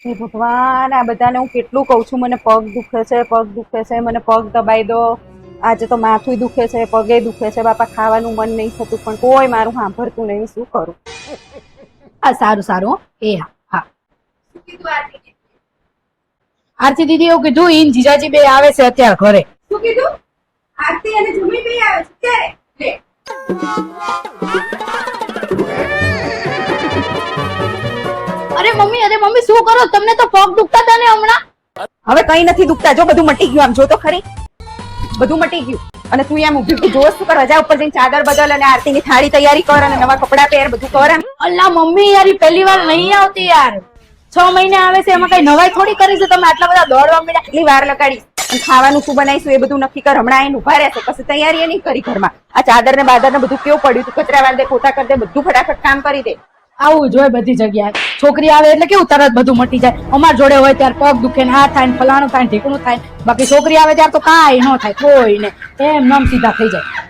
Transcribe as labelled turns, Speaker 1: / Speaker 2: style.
Speaker 1: હે ભગવાન, આ બધાને હું કેટલું કહું છું, મને પગ દુખે છે, પગ દુખે છે, મને પગ દબાઈ દો. આજે તો માથું દુખે છે, પગે દુખે છે, બાપા ખાવાનું મન નહીં થતું, પણ કોઈ મારું સાંભળતું નહીં. શું કરું?
Speaker 2: આ સારું સારું. એ હા હા. આરતી દીદી એવું કીધું, ઈન જીજાજી બે આવે છે અત્યારે ઘરે.
Speaker 1: શું કીધું? આરતી અને જમી બે આવે છે ક્યારે?
Speaker 2: અરે મમ્મી શું કરો? તમને તો પગ દુખતા હતા ને હમણાં.
Speaker 1: હવે કઈ નથી દુખતા, જો બધું મટી ગયું. આમ જો તો ખરી, બધું મટી ગયું. અને તું એમ ઉભી જો શું કર? રજા ઉપર જઈને ચાદર બદલ અને આરતીની થાળી તૈયારી કર અને નવા કપડા પહેર, બધું કર. એમ
Speaker 2: અલ્લા મમ્મી યાર, પહેલી વાર નહીં આવતી યાર. 6 મહિને આવે છે, એમાં કઈ નવાઈ થોડી કરી છે? તમે આટલા બધા દોડવા મળ્યા.
Speaker 1: એટલી વાર લગાડીશ. ખાવાનું શું બનાવીશું એ બધું નક્કી કર. હમણાં આઈને ઉભા રહેશે, પછી તૈયારી નહીં કરી ઘરમાં. આ ચાદર ને બાદર ને બધું કેવું પડ્યું? તું કચરા વાર દે, પોતા કરી દે, બધું ફટાફટ કામ કરી દે.
Speaker 2: આવું જ હોય બધી જગ્યાએ. છોકરી આવે એટલે કેવું તરત બધું મટી જાય. અમાર જોડે હોય ત્યારે પગ દુખે ને આ થાય ને ફલાણું થાય ને ઢીકણું થાય. બાકી છોકરી આવે ત્યારે તો કાંઈ ન થાય, કોઈ ને એમ નમ સીધા થઈ જાય.